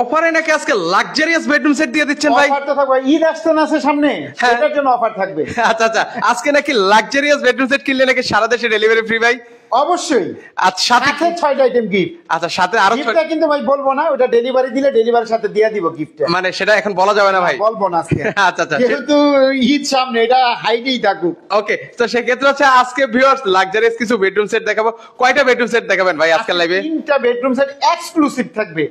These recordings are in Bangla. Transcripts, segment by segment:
অফারে নাকি আজকে লাক্সারিয়াস বেডরুম সেট দিয়ে দিচ্ছেন ভাই? অফার তো থাকবে, ঈদ আসছে না সামনে, সেটার জন্য অফার থাকবে। আচ্ছা আচ্ছা, আজকে নাকি লাক্সারিয়াস বেডরুম সেট কিনলে নাকি সারা দেশে ডেলিভারি ফ্রি ভাই? অবশ্যই। আচ্ছা, সাথে 6টা আইটেম গিফট। আচ্ছা, সাথে আরো গিফটটা কিন্তু ভাই বলবো না, ওটা ডেলিভারি দিলে ডেলিভারির সাথে দিয়ে দিব গিফট। মানে সেটা এখন বলা যাবে না ভাই? বলবো না আজকে। আচ্ছা আচ্ছা, যেহেতু ঈদ সামনে, এটা হাইডেই থাকুক। ওকে, তো সেক্ষেত্রে হচ্ছে আজকে ভিউয়ার্স লাক্সারিয়াস কিছু বেডরুম সেট দেখাবো। কয়টা বেডরুম সেট দেখাবেন ভাই আজকের লাইভে? 3টা বেডরুম সেট এক্সক্লুসিভ থাকবে,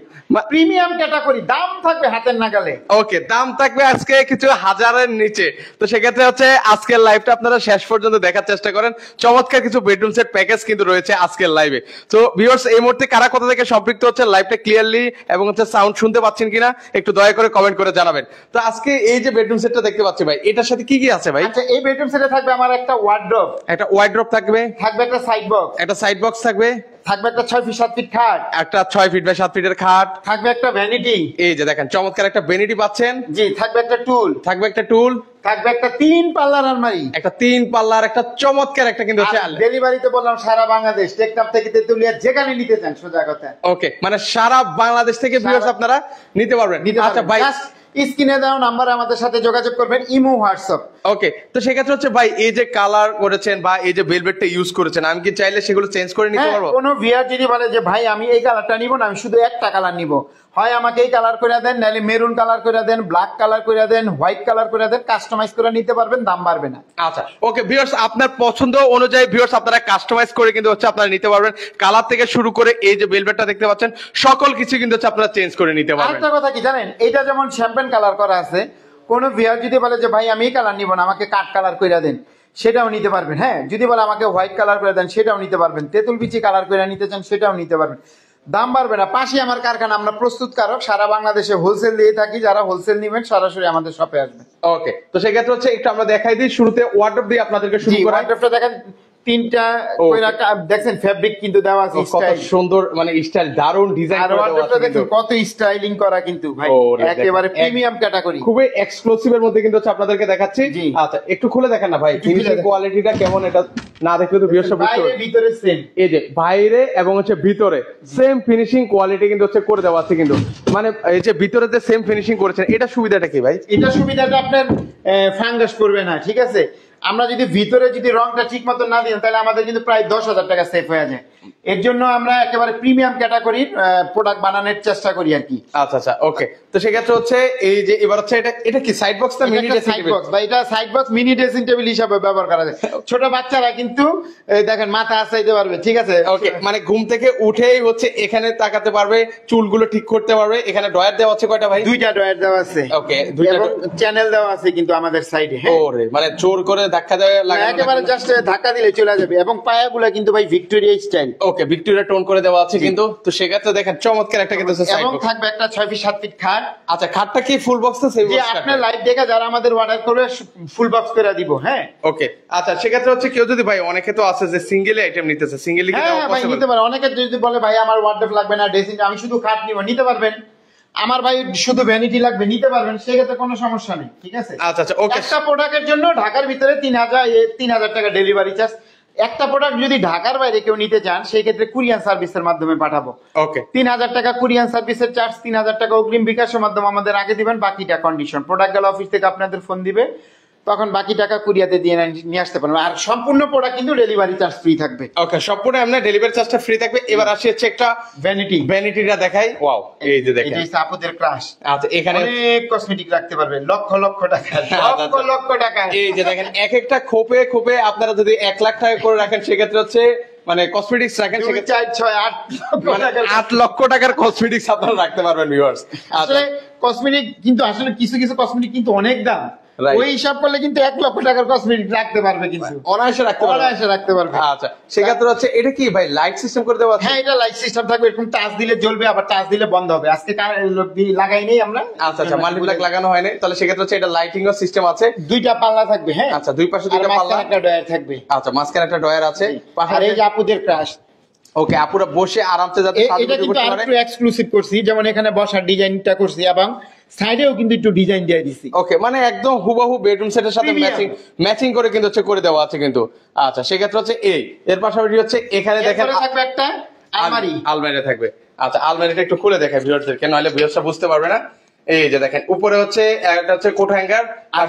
প্রিমিয়াম ক্যাটাগরি, দাম থাকবে হাতের নাগালে। ওকে, দাম থাকবে আজকে কিছু হাজারের নিচে। তো সেক্ষেত্রে হচ্ছে আজকের লাইভটা আপনারা শেষ পর্যন্ত দেখার চেষ্টা করেন। চমৎকার কিছু বেডরুম সেট প্যাকেজ কিন্তু রয়েছে আজকের লাইভে। তো ভিউয়ার্স, এই মুহূর্তে কারা কোথা থেকে সম্পৃক্ত হচ্ছে, লাইভটা ক্লিয়ারলি এবং হচ্ছে সাউন্ড শুনতে পাচ্ছেন কিনা একটু দয়া করে কমেন্ট করে জানাবেন। তো আজকে এই যে বেডরুম সেটটা দেখতে পাচ্ছি ভাই, এটার সাথে কি কি আছে ভাই? আচ্ছা, এই বেডরুম সেটে থাকবে আমার একটা ওয়ার্ডরোব, একটা ওয়ার্ডরোব থাকবে, থাকবে একটা সাইড বক্স, একটা সাইড বক্স থাকবে, থাকবে একটা 6 ফিট 7 ফিট খাট, একটা 6 ফিট বাই 7 ফিটের খাট, থাকবে একটা ভ্যানিটি, এই যে দেখেন চমৎকার একটা ভ্যানিটি পাচ্ছেন, জি, থাকবে একটা টুল, থাকবে একটা টুল, থাকবে একটা 3 পাল্লার আলমারি, একটা 3 পাল্লার একটা চমৎকার একটা কিন্তু ডেলিভারিতে বললাম সারা বাংলাদেশ, টেকনাফ থেকে তেতুলিয়া যেখানে নিতে চান সোজা কথা। ওকে, মানে সারা বাংলাদেশ থেকে ভিউয়ার্স আপনারা নিতে পারবেন। আচ্ছা ভাই, স্ক্রিনে দেওয়া নাম্বারে আমাদের সাথে যোগাযোগ করবেন, ইমো হোয়াটসঅ্যাপ। ওকে, তো সেক্ষেত্রে হচ্ছে ভাই এই যে কালার করেছেন বা এই যে ভেলভেটটা ইউজ করেছেন, আমি কি চাইলে সেগুলো চেঞ্জ করে নিতে পারবো? কোনো ভিআর যদি বলে যে ভাই আমি এই কালারটা নিব না, আমি শুধু একটা কালার নিব, হয় আমাকে এই কালার করে দেন, নাহলে মেরুন কালার করে দেন, ব্ল্যাক কালার করে দেন, হোয়াইট কালার করে দেন, কাস্টমাইজ করে নিতে পারবেন, দাম বাড়বে না। আচ্ছা, ওকে ভিউয়ার্স, আপনার পছন্দ অনুযায়ী ভিউয়ার্স আপনারা কাস্টমাইজ করে কিন্তু হচ্ছে আপনারা নিতে পারবেন। কালার থেকে শুরু করে এই যে ভেলভেটটা দেখতে পাচ্ছেন, সকল কিছু কিন্তু হচ্ছে আপনারা চেঞ্জ করে নিতে পারবেন। আরেকটা কথা কি জানেন, এটা যেমন শ্যাম্পেন কালার করা আছে, কোন ভিআর যদি বলে যে ভাই আমি এই কালার নিব না, আমাকে কাট কালার করে দেন, সেটাও নিতে পারবেন। হ্যাঁ, যদি বলে আমাকে হোয়াইট কালার করে দেন, সেটাও নিতে পারবেন। তেঁতুল বিচি কালার করে নিতে চান, সেটাও নিতে পারবেন, দাম বাড়বে না। পাশে আমার কারখানা, আমরা প্রস্তুতকারক, সারা বাংলাদেশে হোলসেল দিয়ে থাকি। যারা হোলসেল নেবেন সরাসরি আমাদের শপে আসবেন। ওকে, তো সেক্ষেত্রে হচ্ছে একটু আমরা দেখাই দিই, শুরুতে ওয়ার্ডরোব দিয়ে আপনাদেরকে শুরু করা। ওয়ার্ডরোবটা দেখেন, 3টা দেখছেন ফেব্রিক কিন্তু দেওয়া আছে, কত সুন্দর, মানে স্টাইল, দারুন ডিজাইন আর ওয়ার্ডরোবটা দেখুন কত স্টাইলিং করা, কিন্তু ভাই একেবারে প্রিমিয়াম ক্যাটাগরি, খুবই এক্সক্লুসিভ এর মধ্যে কিন্তু হচ্ছে আপনাদেরকে দেখাচ্ছি। আচ্ছা, একটু খুলে দেখেন না ভাই, ফিনিশিং কোয়ালিটিটা কেমন, এটা না দেখলে তো ভিউয়ার্স বুঝতে পারবে। ভিতরে সেম, এই যে বাইরে এবং হচ্ছে ভিতরে সেম ফিনিশিং কোয়ালিটি কিন্তু হচ্ছে করে দেওয়া আছে কিন্তু, মানে এই যে ভিতরে যে সেম ফিনিশিং করেছেন, এটা সুবিধাটা কি ভাই? এটা সুবিধাটা আপনার ফাঙ্গাস করবে না, ঠিক আছে। আমরা যদি ভিতরে যদি রংটা ঠিক মতো না দিই, তাহলে আমাদের কিন্তু প্রায় 10,000 টাকা সেভ হয়ে যায়। এর জন্য আমরা একেবারে প্রিমিয়াম ক্যাটাগরির প্রোডাক্ট বানানোর চেষ্টা করি আর কি। আচ্ছা আচ্ছা, ওকে, তো সেক্ষেত্রে হচ্ছে এই যে এবার হচ্ছে এটা কি সাইড বক্স না মিনি ড্রেসিং টেবিল? বা এটা side box mini dressing table হিসাবে ব্যবহার করা যায়। ছোট বাচ্চারা কিন্তু দেখেন মাথা আছাইতে পারবে, ঠিক আছে। ওকে, মানে ঘুম থেকে উঠেই হচ্ছে এখানে তাকাতে পারবে, চুলগুলো ঠিক করতে পারবে। এখানে ড্রয়ার দেওয়া আছে কয়টা ভাই? 2টা ড্রয়ার দেওয়া আছে। ওকে, 2টা চ্যানেল দেওয়া আছে কিন্তু আমাদের সাইডে। ওরে, মানে জোর করে ধাক্কা দেওয়া লাগে একেবারে জাস্ট ধাক্কা দিলে চলে যাবে। এবং পায়াগুলো কিন্তু ভাই ভিক্টোরিয়া স্টাইল। ওকে, ভিক্টোরিয়া টোন করে দেওয়া আছে কিন্তু। তো সেক্ষেত্রে দেখেন চমৎকার একটা কিন্তু সাইড এবং বক্স থাকবে একটা 6 ফিট 7 ফিট খাট। আচ্ছা, খাটটা কি ফুল বক্স না সেমি বক্স? আপনার লাইভ দেখে যারা আমাদের অর্ডার করবে ফুল বক্স করে দিব। হ্যাঁ, ওকে, আচ্ছা, সেক্ষেত্রে হচ্ছে কেউ যদি ভাই, অনেকে তো আছে যে সিঙ্গেল আইটেম নিতেছে, সিঙ্গেলি কি হ্যাঁ ভাই নিতে পারে। অনেকে যদি বলে ভাই আমার ওয়ার্ডরোব লাগবে না, ড্রেসিং, আমি শুধু খাট নিব, নিতে পারবেন। আমার ভাই শুধু ভ্যানিটি লাগবে, নিতে পারবেন, সেক্ষেত্রে কোনো সমস্যা নেই, ঠিক আছে। আচ্ছা আচ্ছা, ওকে, একটা প্রোডাক্টের জন্য ঢাকার ভিতরে 3,000 টাকা ডেলিভারি চার্জ। একটা প্রোডাক্ট যদি ঢাকার বাইরে কেউ নিতে চান, সেই ক্ষেত্রে কুরিয়ান সার্ভিসের মাধ্যমে পাঠাবো। ওকে, 3,000 টাকা কুরিয়ান সার্ভিসের চার্জ, 3,000 টাকা অগ্রিম বিকাশের মাধ্যমে আমাদের আগে দিবেন, বাকিটা কন্ডিশন। প্রোডাক্ট গেল অফিস থেকে আপনাদের ফোন দিবে, তখন বাকি টাকা কুরিয়াতে দিয়ে নিয়ে আসতে পারবেন। আর সম্পূর্ণ প্রোডাক্ট কিন্তু ডেলিভারি চার্জ ফ্রি থাকবে। ওকে, সম্পূর্ণ আপনার ডেলিভারি চার্জটা ফ্রি থাকবে। এবার আসি হচ্ছে একটা ভ্যানিটিটা দেখাই। ওয়াও, এই যে দেখেন, এই যে আপুদের ক্রাশ। আচ্ছা, এখানে অনেক কসমেটিক রাখতে পারবেন, লক্ষ লক্ষ টাকা, লক্ষ লক্ষ টাকা। এই যে দেখেন, এক একটা খোপে খোপে আপনারা যদি 1 লাখ টাকা করে রাখেন, সেক্ষেত্রে হচ্ছে মানে কসমেটিক্স রাখেন, সেক্ষেত্রে 4, 6, 8 8 লক্ষ টাকার কসমেটিক্স আপনারা রাখতে পারবেন ভিউয়ার্স। আসলে কসমেটিক কিন্তু আসলে কিছু কিছু কসমেটিক কিন্তু অনেক দাম, ওই হিসাব করলে কিন্তু 1 লক্ষ টাকার কসমেটিক রাখতে পারবে, কিন্তু অনায়াসে রাখতে পারবে। আচ্ছা, সেক্ষেত্রে হচ্ছে এটা কি ভাই লাইট সিস্টেম করে দেওয়া আছে? হ্যাঁ, এটা লাইট সিস্টেম থাকবে, এরকম টাচ দিলে জ্বলবে, আবার টাচ দিলে বন্ধ হবে। আজকে লাগাই নেই আমরা। আচ্ছা আচ্ছা, মাল্টিপ্লাগ লাগানো হয় নাই, তাহলে সেক্ষেত্রে হচ্ছে এটা লাইটিং এর সিস্টেম আছে। 2টা পাল্লা থাকবে। হ্যাঁ, আচ্ছা, দুই পাশে 2টা পাল্লা, একটা ডয়ার থাকবে। আচ্ছা, মাঝখানে একটা ডয়ার আছে। আর এই যে আপুদের ক্রাশ। ওকে, আপুরা বসে আরামসে যাতে এটা কিন্তু আরেকটু এক্সক্লুসিভ করছি, যেমন এখানে বসার ডিজাইনটা করছি এবং সাইডেও কিন্তু একটু ডিজাইন দিয়ে দিছি। ওকে, মানে একদম হুবহু বেডরুম সেটের সাথে ম্যাচিং করে কিন্তু হচ্ছে করে দেওয়া আছে কিন্তু। আচ্ছা, সেক্ষেত্রে হচ্ছে এর পাশাপাশি হচ্ছে এখানে দেখেন থাকবে একটা আলমারি থাকবে। আচ্ছা আলমারিটা একটু খুলে দেখাই ভিউয়ারদেরকে, নইলে ভিউয়ারসরা বুঝতে পারবে না। এই যে দেখেন উপরে হচ্ছে একটা হচ্ছে কোট হ্যাঙ্গার,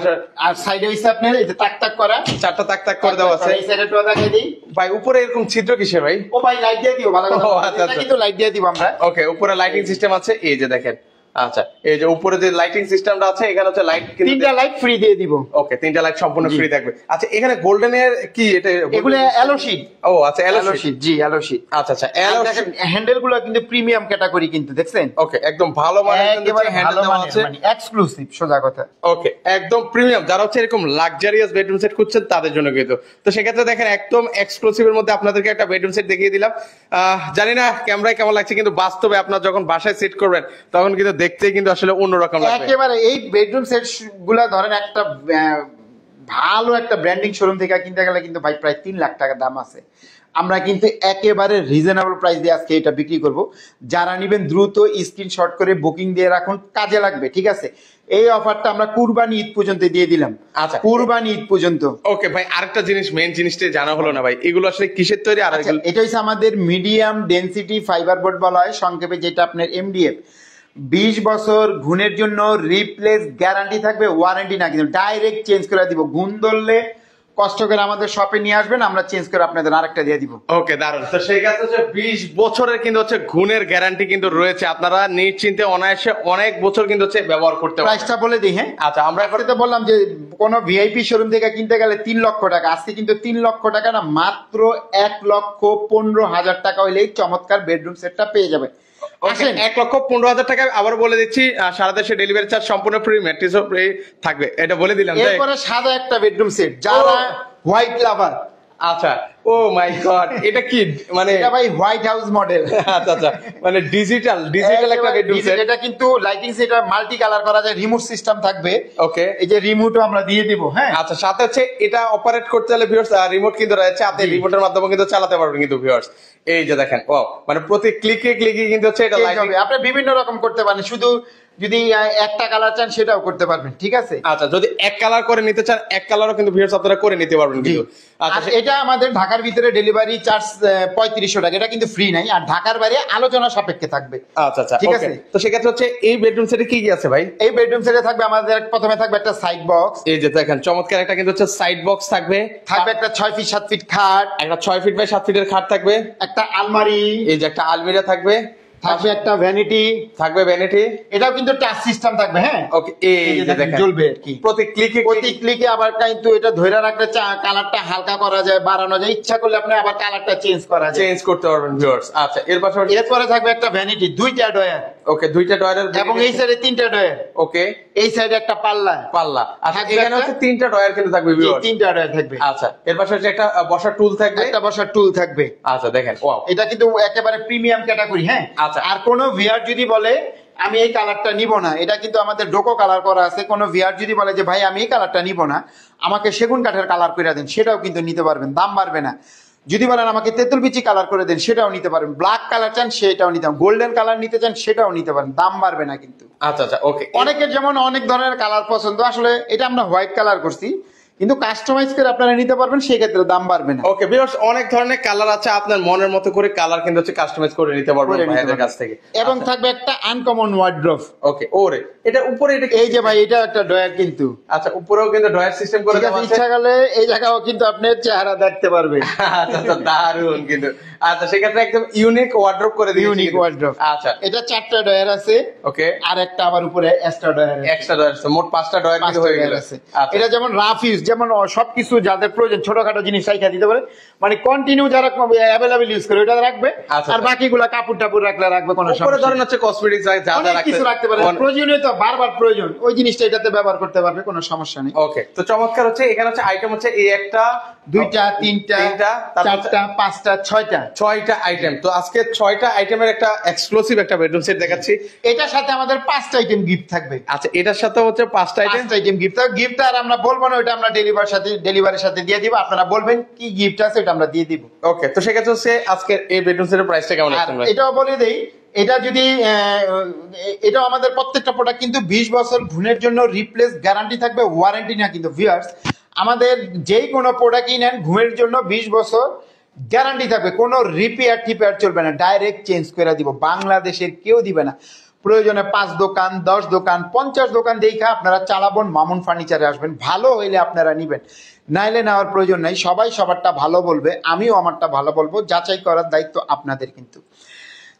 আর সাইডে হইছে আপনার এই যে তাক তাক করা, 4টা তাক তাক করে দেওয়া আছে। এই সাইডে তো দেখাই দিই ভাই উপরে এরকম ছিদ্র কিসের ভাই? ও ভাই লাইট দিয়ে দিও, ভালো কথা। ও, আচ্ছা, এটা কিন্তু লাইট দিয়ে দিব আমরা। ওকে, উপরে লাইটিং সিস্টেম আছে, এই যে দেখেন। আচ্ছা এই যে উপরে যে লাইটিং সিস্টেমটা আছে, এখানে হচ্ছে লাইট তিনটা লাইট ফ্রি দিয়ে দিব। ওকে, 3টা লাইট সম্পূর্ণ ফ্রি থাকবে। আচ্ছা এখানে গোল্ডেন এর কি এটা? এগুলো অ্যালো শীট। ও আচ্ছা অ্যালো শীট, জি অ্যালো শীট। আচ্ছা আচ্ছা অ্যালো শীট। হ্যান্ডেল গুলো কিন্তু প্রিমিয়াম ক্যাটাগরি কিন্তু, দেখছেন? ওকে, একদম ভালো মানের কিন্তু হ্যান্ডেল দেওয়া আছে, মানে এক্সক্লুসিভ, সোজা কথা। ওকে একদম প্রিমিয়াম। যারা হচ্ছে এরকম লাক্সারিয়াস বেডরুম সেট খুঁজছেন তাদের জন্য কিন্তু। তো সেক্ষেত্রে দেখেন একদম এক্সক্লুসিভ এর মধ্যে আপনাদেরকে একটা বেডরুম সেট দেখিয়ে দিলাম। জানি না ক্যামেরায় কেমন লাগছে, কিন্তু বাস্তবে আপনার যখন বাসায় সেট করবেন তখন কিন্তু দেখতেই কিন্তু আসলে অন্যরকম লাগবে। একেবারে এই বেডরুম সেট গুলা ধরেন একটা ভালো একটা ব্র্যান্ডিং শোরুম থেকে কিনতে গেলে কিন্তু ভাই প্রায় 3 লাখ টাকা দাম আছে। আমরা কিন্তু একেবারে রিজনেবল প্রাইস দিয়ে আজকে এটা বিক্রি করব। যারা নেবেন দ্রুত স্ক্রিনশট করে বুকিং দিয়ে রাখুন, কাজে লাগবে, ঠিক আছে? এই অফারটা আমরা কুরবানি ঈদ পর্যন্ত দিয়ে দিলাম। আচ্ছা কুরবানি ঈদ পর্যন্ত। ওকে ভাই, আরেকটা জিনিস, মেইন জিনিসটা জানা হলো না ভাই, এগুলো আসলে কিসের তৈরি? আর এটা হচ্ছে আমাদের মিডিয়াম ডেনসিটি ফাইবার বোর্ড বলা হয় সংক্ষেপে, যেটা আপনার এমডিএফ। 20 বছর ঘুণের জন্য রিপ্লেস গ্যারান্টি থাকবে, ওয়ারেন্টি না, কিন্তু ডাইরেক্ট চেঞ্জ করে দিব। ঘুণ ধরলে কষ্ট করে আমাদের শপে নিয়ে আসবেন, আমরা চেঞ্জ করে আপনাদের আরেকটা দিয়ে দিব। ওকে দারুন। তো সেই ক্ষেত্রে হচ্ছে 20 বছরের কিন্তু হচ্ছে ঘুণের গ্যারান্টি কিন্তু রয়েছে, আপনারা নিশ্চিন্তে অনায়াসে অনেক বছর কিন্তু হচ্ছে ব্যবহার করতে পারবেন। প্রাইসটা বলে দিই, হ্যাঁ? আচ্ছা আমরা এখন তো বললাম যে কোনো ভিআইপি শোরুম থেকে কিনতে গেলে 3 লক্ষ টাকা, আজকে কিন্তু 3 লক্ষ টাকা না, মাত্র 1,15,000 টাকা হইলেই চমৎকার বেডরুম সেটটা পেয়ে যাবে। 1,15,000 টাকা। আবার বলে দিচ্ছি, সারা দেশে ডেলিভারি চার্জ সম্পূর্ণ ফ্রি, ম্যাট্রিক্সও ফ্রি থাকবে, এটা বলে দিলাম। এরপরে সাদা একটা বেডরুম সেট, যারা হোয়াইট লাভার। আচ্ছা ও মাই গড, এটা কি মানে? এটা ভাই হোয়াইট হাউস মডেল। আচ্ছা আচ্ছা, মানে ডিজিটাল একটা বেডরুম সেট। এটা কিন্তু লাইটিং সেট মাল্টি কালার করা যায়, রিমোট সিস্টেম থাকবে। ওকে, এই যে রিমোটও আমরা দিয়ে দিব, হ্যাঁ? আচ্ছা সাথে হচ্ছে এটা অপারেট করতে হলে ভিউয়ার্স রিমোট কিন্তু রয়েছে, আপনি রিমোটের মাধ্যমে কিন্তু চালাতে পারবেন কিন্তু ভিউয়ার্স। এই যে দেখেন, ও মানে প্রতি ক্লিকে কিন্তু হচ্ছে এটা লাইটিং। আপনি বিভিন্ন রকম করতে পারেন, শুধু যদি একটা কালার চান সেটাও করতে পারবেন, ঠিক আছে? আচ্ছা যদি এক কালার করে নিতে চান, এক কালারও কিন্তু ভিউয়ার্স আপনারা করে নিতে পারবেন কিন্তু। আচ্ছা এটা আমাদের ঢাকার ভিতরে ডেলিভারি চার্জ 3500 টাকা, এটা কিন্তু ফ্রি নাই, আর ঢাকার বাইরে আলোচনা সাপেক্ষে থাকবে। আচ্ছা আচ্ছা ঠিক ওকে। আছে। তো সেক্ষেত্রে হচ্ছে এই বেডরুম সেটে কি কি আছে ভাই? এই বেডরুম সেটে থাকবে আমাদের প্রথমে থাকবে একটা সাইড বক্স, এই যে দেখেন চমৎকার একটা কিন্তু হচ্ছে সাইড বক্স থাকবে। থাকবে একটা 6 ফিট 7 ফিট খাট, একটা 6 ফিট বাই 7 ফিটের খাট থাকবে, একটা আলমারি, এই যে একটা আলমিরা থাকবে, থাকবে একটা ভ্যানিটি, থাকবে ভ্যানিটি। এটাও কিন্তু টাচ সিস্টেম থাকবে, হ্যাঁ? ওকে, এই যে দেখেন জ্বলবে আর কি প্রতি ক্লিকে। আবার কিন্তু এটা ধরে রাখলে কালারটা হালকা করা যায়, বাড়ানো যায়, ইচ্ছা করলে আপনি আবার কালারটা চেঞ্জ করা যায়, চেঞ্জ করতে পারবেন ভিউয়ার্স। আচ্ছা এর পাশাপাশি এরপরে থাকবে একটা ভ্যানিটি, 2টা ডয়ার। ওকে, 2টা ডয়ারের, এবং এই সাইডে 3টা ডয়ার। ওকে, এই সাইডে একটা পাল্লা। আচ্ছা এখানে হচ্ছে 3টা ডয়ার কিন্তু থাকবে ভিউয়ার্স, 3টা ডয়ার থাকবে। আচ্ছা এর পাশাপাশি একটা বসার টুল থাকবে, একটা বসার টুল থাকবে। আচ্ছা দেখেন ওয়াও, এটা কিন্তু একেবারে প্রিমিয়াম ক্যাটাগরি, হ্যাঁ? আচ্ছা। আর কোন ভিআর যদি বলে আমি এই কালারটা নিব না, এটা কিন্তু আমাদের ডোকো কালার করা আছে। কোন ভিআর যদি বলে যে ভাই আমি এই কালারটা নিব না, আমাকে সেগুন কাঠের কালার করে দেন, সেটাও কিন্তু নিতে পারবেন, দাম বাড়বে না। যদি বলেন আমাকে তেঁতুল বিচি কালার করে দেন, সেটাও নিতে পারবেন। ব্ল্যাক কালার চান সেটাও নিতে পারেন, গোল্ডেন কালার নিতে চান সেটাও নিতে পারেন, দাম বাড়বে না কিন্তু। আচ্ছা আচ্ছা ওকে। অনেকের যেমন অনেক ধরনের কালার পছন্দ, আসলে এটা আমরা হোয়াইট কালার করছি, কিন্তু কাস্টমাইজ করে আপনারা নিতে পারবেন, সেই ক্ষেত্রে দাম বাড়বে না। ওকে ভিউয়ার্স, অনেক ধরনের কালার আছে, আপনার মনের মতো করে কালার কিন্তু হচ্ছে কাস্টমাইজ করে নিতে পারবেন ভাইদের কাছ থেকে। এবং থাকবে একটা আনকমন ওয়ার্ড্রোব। ওকে, ওরে এটা উপরে এটা এই যে ভাই এটা একটা ডয়ার কিন্তু। আচ্ছা উপরেও কিন্তু ডয়ার সিস্টেম করে দেওয়া আছে, ইচ্ছা করলে এই জায়গাও কিন্তু আপনি চেহারা দেখতে পারবেন। আচ্ছা আচ্ছা দারুন কিন্তু। আচ্ছা সেক্ষেত্রে একদম ইউনিক ওয়ার্ড্রোব করে দিয়েছি, ইউনিক ওয়ার্ড্রোব। আচ্ছা এটা 4টা ডয়ার আছে। ওকে, আর একটা আবার উপরে এক্সট্রা ডয়ার আছে, এক্সট্রা ডয়ার আছে, মোট 5টা ডয়ার কিন্তু হয়ে গেল। এটা যেমন রাফ ইউজ, যেমন সবকিছু যাদের প্রয়োজন ছোটখাটো জিনিস রাখা দিতে পারে, মানে কন্টিনিউ যারা অ্যাভেলেবল ইউজ করে ওটা রাখবে, আর বাকিগুলা কাপড় টাপড় রাখলে রাখবে, কোনো সমস্যা উপরে ধরেন হচ্ছে কসমেটিক্স যা যা কিছু রাখতে পারে, প্রয়োজনীয় তো বারবার প্রয়োজন ওই জিনিসটা এটাতে ব্যবহার করতে পারবে, কোনো সমস্যা নেই। ওকে, তো চমৎকার হচ্ছে এখানে হচ্ছে আইটেম হচ্ছে এই একটা, 2টা, 3টা, 4টা, 5টা, 6টা আইটেম। তো আজকে 6টা আইটেমের একটা এক্সক্লুসিভ একটা বেডরুম সেট দেখাচ্ছি। এটার সাথে আমাদের 5টা আইটেম গিফট থাকবে। আচ্ছা এটার সাথে হচ্ছে 5টা আইটেম গিফট থাকবে। গিফট আর আমরা বলবো না, ওটা আমরা ডেলিভারির সাথে দিয়ে দিব, আপনারা বলবেন কি গিফট আছে, এটা আমরা দিয়ে দিব। ওকে, তো সেক্ষেত্রে হচ্ছে আজকের এই বেডরুম সেটের প্রাইসটা কেমন আছে? এটাও বলে দেই, এটা যদি এটাও আমাদের প্রত্যেকটা প্রোডাক্ট কিন্তু 20 বছর ঘুণের জন্য রিপ্লেস গ্যারান্টি থাকবে, ওয়ারেন্টি না কিন্তু ভিউয়ার্স। আমাদের যেই কোনো প্রোডাক্টই নেন ঘুমের জন্য 20 বছর গ্যারান্টি থাকবে, কোনো রিপেয়ার টিপেয়ার চলবে না, ডাইরেক্ট চেঞ্জ করে দিব, বাংলাদেশের কেউ দিবে না। প্রয়োজনে 5 দোকান 10 দোকান 50 দোকান দেখা আপনারা চালাবেন, মামুন ফার্নিচারে আসবেন, ভালো হইলে আপনারা নিবেন, নাইলে নেওয়ার প্রয়োজন নাই। সবাই সবারটা ভালো বলবে, আমিও আমারটা ভালো বলবো, যাচাই করার দায়িত্ব আপনাদের। কিন্তু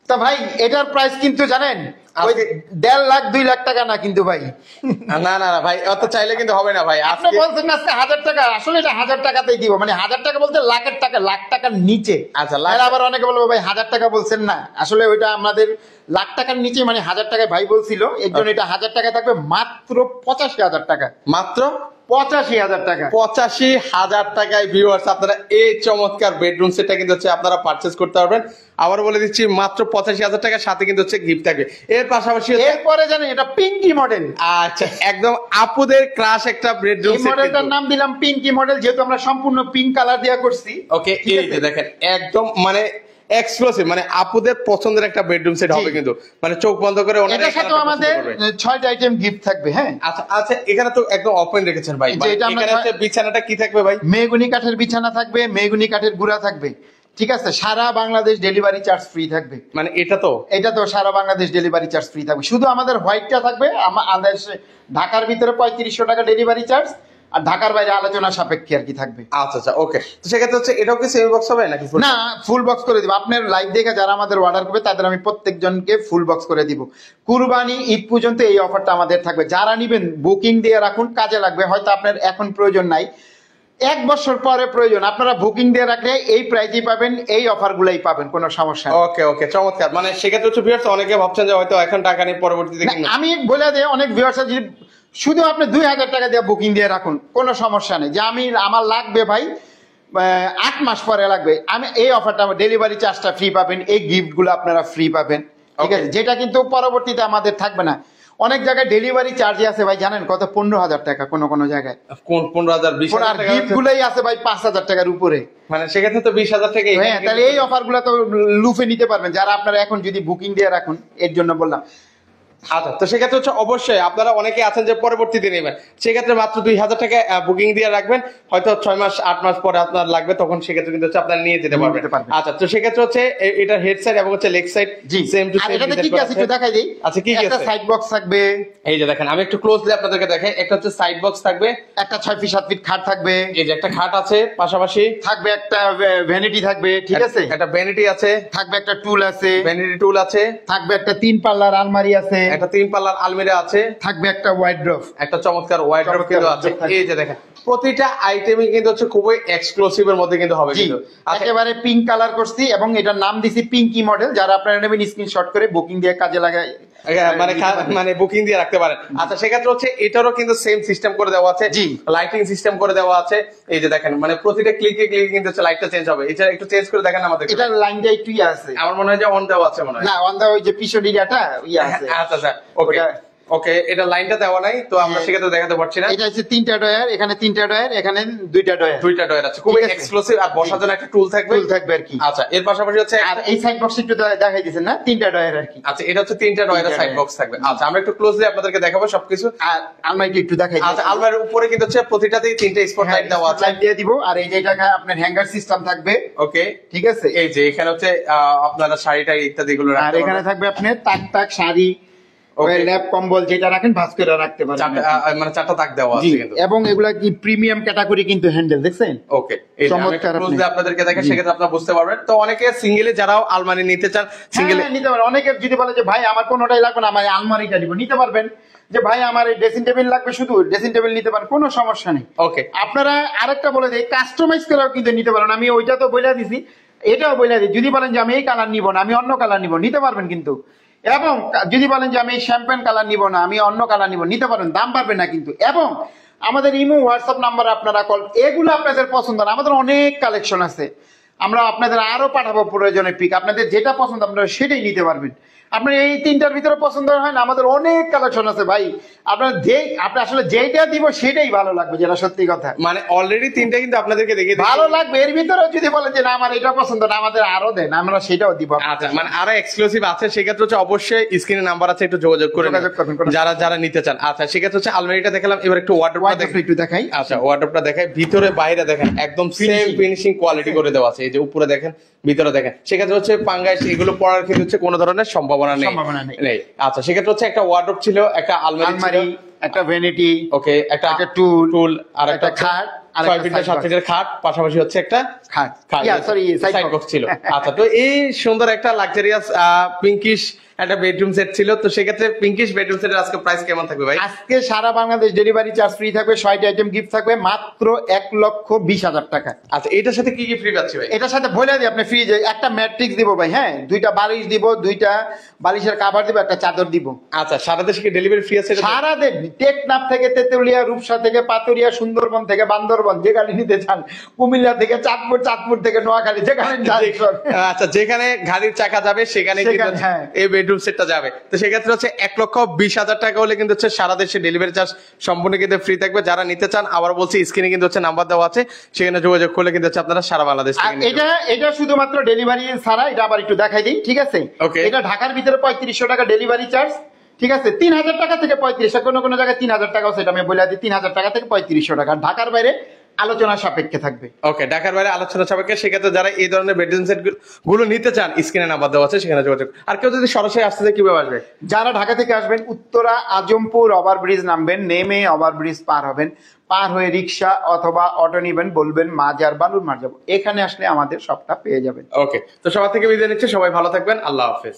তা ভাই এটার প্রাইস কিন্তু জানেন ওই 1.5 লাখ 2 লাখ টাকা না কিন্তু ভাই। না না না ভাই, অত চাইলে কিন্তু হবে না ভাই। আপনি আজকে বলছেন আজকে 1000 টাকা, আসলে এটা 1000 টাকাতেই দিব, মানে 1000 টাকা বলতে লাখের টাকা, লাখ টাকার নিচে। আচ্ছা, আর আবার অনেকে বলবো ভাই 1000 টাকা বলছেন না, আসলে ওইটা আমাদের লাখ টাকার নিচে, মানে 1000 টাকায় ভাই বলছিল এর জন্য এটা 1000 টাকা থাকবে মাত্র 85,000 টাকা, মাত্র 85,000 টাকা। 85,000 টাকায় ভিউয়ার্স আপনারা এই চমৎকার বেডরুম সেটটা কিন্তু হচ্ছে আপনারা পারচেস করতে পারবেন। আবার বলে দিচ্ছি মাত্র 85,000 টাকার সাথে কিন্তু হচ্ছে গিফট থাকবে। এর পাশাপাশি এরপরে জানেন এটা পিঙ্কি মডেল। আচ্ছা, একদম আপুদের ক্রাশ একটা বেডরুম এই সেট। মডেলটার নাম দিলাম পিঙ্কি মডেল, যেহেতু আমরা সম্পূর্ণ পিঙ্ক কালার দিয়া করছি। ওকে, এই যে দেখেন একদম মানে এক্সক্লুসিভ, মানে আপুদের পছন্দের একটা বেডরুম সেট হবে কিন্তু, মানে চোখ বন্ধ করে ওনারা এটার সাথে আমাদের 6টা আইটেম গিফট থাকবে। হ্যাঁ আচ্ছা আচ্ছা, এখানে তো একদম ওপেন রেখেছেন ভাই। যে এটা আমরা এখানে হচ্ছে বিছানাটা কি থাকবে ভাই? মেহগুনি কাঠের বিছানা থাকবে, মেহগুনি কাঠের গুড়া থাকবে, ঠিক আছে। সারা বাংলাদেশ ডেলিভারি চার্জ ফ্রি থাকবে। মানে এটা তো সারা বাংলাদেশ ডেলিভারি চার্জ ফ্রি থাকবে, শুধু আমাদের হোয়াইটটা থাকবে আমাদের ঢাকার ভিতরে 3500 টাকা ডেলিভারি চার্জ, আর ঢাকার বাইরে আলোচনা সাপেক্ষে আর কি থাকবে। আচ্ছা আচ্ছা, ওকে। তো সেক্ষেত্রে হচ্ছে এটাও কি সেমি বক্স হবে নাকি full? না, ফুল বক্স করে দিব। আপনার লাইভ দেখে যারা আমাদের অর্ডার করবে তাদের আমি প্রত্যেকজনকে ফুল বক্স করে দিব। কুরবানি ঈদ পর্যন্ত এই অফারটা আমাদের থাকবে। যারা নিবেন বুকিং দিয়ে রাখুন, কাজে লাগবে। হয়তো আপনার এখন প্রয়োজন নাই, 1 বছর পরে প্রয়োজন, আপনারা বুকিং দিয়ে রাখলে এই প্রাইজই পাবেন, এই অফার গুলাই পাবেন, কোনো সমস্যা নেই। ওকে ওকে, চমৎকার। মানে সেক্ষেত্রে হচ্ছে ভিউয়ার্স অনেকে ভাবছেন যে হয়তো এখন টাকা নিয়ে পরবর্তীতে না, কিনবেন। আমি বলে দিই অনেক ভিউয়ার্স যদি শুধু আপনি 2000 টাকা দিয়ে বুকিং দিয়ে রাখুন, কোনো সমস্যা নেই। যে আমার লাগবে ভাই 8 মাস পরে লাগবে, আমি এই অফারটা, ডেলিভারি চার্জটা ফ্রি পাবেন, এই গিফট গুলো আপনারা ফ্রি পাবেন, ঠিক আছে। যেটা কিন্তু পরবর্তীতে আমাদের থাকবে না। অনেক জায়গায় ডেলিভারি চার্জ আছে ভাই, জানেন কত? 15,000 টাকা কোনো জায়গায়। কোন 15,000 আর 20,000 টাকা? গিফট গুলাই আছে ভাই 5,000 টাকার উপরে। মানে সেক্ষেত্রে তো 20,000 টাকা। হ্যাঁ, তাহলে এই অফার গুলো তো লুফে নিতে পারবেন যারা আপনারা এখন যদি বুকিং দিয়ে রাখুন, এর জন্য বললাম। আচ্ছা, তো সেক্ষেত্রে হচ্ছে অবশ্যই আপনারা অনেকে আছেন যে পরবর্তীতে নেবেন, সেক্ষেত্রে মাত্র 2,000 টাকা বুকিং দিয়ে রাখবেন। হয়তো 6 মাস 8 মাস পরে আপনার লাগবে, তখন সেক্ষেত্রে কিন্তু হচ্ছে আপনারা নিয়ে যেতে পারবেন। আচ্ছা, তো সেক্ষেত্রে হচ্ছে এটার হেড সাইড এবং হচ্ছে লেগ সাইড সেম টু আর সেম। এটাতে কি কি আছে একটু দেখাই দেই। আচ্ছা, কি কি একটা আছে? সাইড বক্স থাকবে, এই যে দেখেন, আমি একটু ক্লোজলি আপনাদেরকে দেখাই। একটা হচ্ছে সাইড বক্স থাকবে, একটা 6 ফিট 7 ফিট খাট থাকবে, এই যে একটা খাট আছে, পাশাপাশি থাকবে একটা ভ্যানিটি থাকবে, ঠিক আছে। একটা ভ্যানিটি আছে, থাকবে একটা টুল আছে, ভ্যানিটি টুল আছে, থাকবে একটা 3 পাল্লার আলমারি আছে, একটা 3 পাল্লার আলমিরা আছে, থাকবে একটা ওয়াইড্রপ, একটা চমৎকার ওয়াইড্রপ কিন্তু আছে। wardrobe থাকবে। এই যে দেখেন প্রতিটা আইটেমই কিন্তু হচ্ছে খুবই এক্সক্লুসিভ এর মধ্যে কিন্তু হবে জি কিন্তু। আচ্ছা, একেবারে পিঙ্ক কালার করছি এবং এটার নাম দিছি পিঙ্কি মডেল। যারা আপনারা নেবেন স্ক্রিনশট করে বুকিং দিয়ে কাজে লাগায় মানে মানে বুকিং দিয়ে রাখতে পারেন। আচ্ছা, সেক্ষেত্রে হচ্ছে এটারও কিন্তু সেম সিস্টেম করে দেওয়া আছে, জি। লাইটিং সিস্টেম করে দেওয়া আছে। এই যে দেখেন, মানে প্রতিটা ক্লিকে ক্লিকে কিন্তু হচ্ছে লাইটটা চেঞ্জ হবে। এটা একটু চেঞ্জ করে দেখেন আমাদের। এটার লাইনটা একটু ইয়ে আছে, আমার মনে হয় যে অন দেওয়া আছে মনে হয়। না অন দা ওই যে পিছন এরিয়াটা ইয়ে আছে। আচ্ছা আচ্ছা, ওকে ওকে, এটা লাইনটা দেওয়া নাই তো আমরা সেক্ষেত্রে দেখাতে পারছি না। এটা হচ্ছে 3টা ডয়ার, এখানে 3টা ডয়ার, এখানে 2টা ডয়ার, 2টা ডয়ার আছে, খুবই ঠিক আছে। এক্সক্লুসিভ। আর বসার জন্য একটা টুল থাকবে, টুল থাকবে আর কি। আচ্ছা, এর পাশাপাশি হচ্ছে আর এই সাইড বক্স একটু দেখাই দিয়েছেন না, 3টা ডয়ার আর কি। আচ্ছা, এটা হচ্ছে 3টা ডয়ারের সাইড বক্স থাকবে। আচ্ছা, আমরা একটু ক্লোজলি আপনাদেরকে দেখাবো সবকিছু। আর আলমারিটা একটু দেখাই দিই। আচ্ছা, আলমারির উপরে কিন্তু হচ্ছে প্রতিটাতেই 3টে স্পট লাইট দেওয়া আছে। লাইট দিয়ে দিব। আর এই যে এটা আপনার হ্যাঙ্গার সিস্টেম থাকবে, ওকে, ঠিক আছে। এই যে এখানে হচ্ছে আপনারা শাড়িটা ইত্যাদি গুলো আর রাখতে এখানে পারবেন। থাকবে আপনার তাক শাড়ি, Okay. ল্যাপ কম্বল যেটা রাখেন ভাঁজ করে রাখতে পারবেন। মানে 4টা তাক দেওয়া জি, আছে কিন্তু। এবং এগুলা কি প্রিমিয়াম ক্যাটাগরি কিন্তু হ্যান্ডেল দেখছেন। ওকে, এই যে আমি চমৎকার ক্লোজলি আপনি। আপনাদেরকে দেখে সেক্ষেত্রে আপনারা বুঝতে পারবেন। তো অনেকে সিঙ্গেলে যারাও আলমারি নিতে চান, সিঙ্গেলে হ্যাঁ, নিতে পারেন। অনেকে যদি বলে যে ভাই আমার কোনোটাই লাগবে না, আমার আলমারিটা নিব, নিতে পারবেন। যে ভাই আমার এই ড্রেসিং টেবিল লাগবে, শুধু ড্রেসিং টেবিল নিতে পারেন, কোনো সমস্যা নেই। ওকে, আপনারা আরেকটা বলে দিই, কাস্টমাইজ করেও কিন্তু নিতে পারেন। আমি ওইটা তো বলে দিছি, এটাও বলে দিই। যদি বলেন যে আমি এই কালার নিব না, আমি অন্য কালার নিব, নিতে পারবেন কিন্তু। এবং যদি বলেন যে আমি শ্যাম্পেন কালার নিব না, আমি অন্য কালার নিব, নিতে পারেন, দাম পারবে না কিন্তু। এবং আমাদের ইমো হোয়াটসঅ্যাপ নাম্বার আপনারা কল, এগুলো আপনাদের পছন্দ না, আমাদের অনেক কালেকশন আছে, আমরা আপনাদের আরো পাঠাবো প্রয়োজনে পিক, আপনাদের যেটা পছন্দ আপনারা সেটাই নিতে পারবেন। আপনার এই তিনটার ভিতরে পছন্দ হয় না, আমাদের অনেক কালেকশন আছে ভাই। আপনি আসলে যেটা দিব সেটাই ভালো লাগবে, যেটা সত্যি কথা। মানে অলরেডি তিনটা কিন্তু আপনাদেরকে দেখিয়ে দিয়েছি। ভালো লাগবে, এর ভিতরে যদি বলেন যে না আমার এটা পছন্দ না, আমাদের আরো দেন, আমরা সেটাও দিব। আচ্ছা, মানে আরো এক্সক্লুসিভ আছে, সেক্ষেত্রে হচ্ছে অবশ্যই স্ক্রিনে নাম্বার আছে, একটু যোগাযোগ করে যোগাযোগ করবেন, কোনো যারা যারা নিতে চান। আচ্ছা, সেক্ষেত্রে হচ্ছে আলমারিটা দেখালাম, এবার একটু ওয়ার্ডরোবটা দেখেন। একটু দেখাই। আচ্ছা, ওয়ার্ডরোবটা দেখাই, ভিতরে বাইরে দেখেন একদম সেম ফিনিশিং কোয়ালিটি করে দেওয়া আছে। এই যে উপরে দেখেন, ভিতরে দেখেন, সেক্ষেত্রে হচ্ছে পাঙ্গাস এগুলো পড়ার কিন্তু হচ্ছে কোনো ধরনের সম্ভাবনা নেই। নেই। আচ্ছা, সেক্ষেত্রে হচ্ছে একটা ওয়ার্ডরোব ছিল, একটা আলমারি, একটা ভ্যানিটি, ওকে, একটা টুল, আর একটা খাট, আর 6 ফিট 7 ফিটের খাট, পাশাপাশি হচ্ছে একটা খাট, সাইড বক্স ছিল। আচ্ছা, তো এই সুন্দর একটা লাক্সারিয়াস পিঙ্কিশ একটা বেডরুম সেট ছিল। তো সেক্ষেত্রে পিঙ্কিশ বেডরুম সেটের আজকে প্রাইস কেমন থাকবে ভাই? আজকে সারা বাংলাদেশ ডেলিভারি চার্জ ফ্রি থাকবে, 6টা আইটেম গিফট থাকবে মাত্র 1,20,000 টাকা। আচ্ছা, এটার সাথে কি কি ফ্রি পাচ্ছি ভাই? এটার সাথে বলে দিই, আপনি ফ্রিজে একটা ম্যাট্রিক্স দিব ভাই, হ্যাঁ, 2টা বালিশ দিব, 2টা বালিশের কভার দিব, একটা চাদর দিব। আচ্ছা, সারা দেশে কি ডেলিভারি ফ্রি আছে? সারা দেশ, টেকনাফ থেকে তেতুলিয়া, রূপসা থেকে পাতুরিয়া, সুন্দরবন থেকে বান্দরবন, যেখানে নিতে চান, কুমিল্লা থেকে চাঁদপুর, চাঁদপুর থেকে নোয়াখালী, যেখানে আচ্ছা, যেখানে গাড়ির চাকা যাবে সেখানে কিন্তু হ্যাঁ। এই বেডরুম সেটটা যাবে। তো সেক্ষেত্রে হচ্ছে 1,20,000 টাকা হলে কিন্তু হচ্ছে সারা দেশে ডেলিভারি চার্জ সম্পূর্ণ কিন্তু ফ্রি থাকবে। যারা নিতে চান, আবার বলছি স্ক্রিনে কিন্তু হচ্ছে নাম্বার দেওয়া আছে, সেখানে যোগাযোগ করলে কিন্তু হচ্ছে আপনারা সারা বাংলাদেশ থেকে নিতে পারবেন। এটা শুধুমাত্র ডেলিভারি ছাড়া, এটা আবার একটু দেখাই দিই, ঠিক আছে? Okay. এটা ঢাকার ভিতরে 3500 টাকা ডেলিভারি চার্জ, ঠিক আছে? 3000 টাকা থেকে 3500, কোনো জায়গায় 3000 টাকা, সেটা আমি বলে দিই, 3000 টাকা থেকে 3500 টাকা। ঢাকার বাইরে আলোচনা সাপেক্ষে থাকবে। ওকে, ঢাকার বাইরে আলোচনা সাপেক্ষে। সেক্ষেত্রে যারা এই ধরনের বেডরুম সেট গুলো নিতে চান, স্ক্রিনে নাম্বার দেওয়া আছে, সেখানে যোগাযোগ। আর কেউ যদি সরাসরি আসতে চায়, কিভাবে আসবে? যারা ঢাকা থেকে আসবেন, উত্তরা আজমপুর ওভারব্রিজ নামবেন, নেমে ওভারব্রিজ পার হবেন, পার হয়ে রিক্সা অথবা অটো নিবেন, বলবেন মাজার বালুর মার যাবো, এখানে আসলে আমাদের সবটা পেয়ে যাবেন। ওকে, তো সবার থেকে বিদায় নিচ্ছে, সবাই ভালো থাকবেন, আল্লাহ হাফেজ।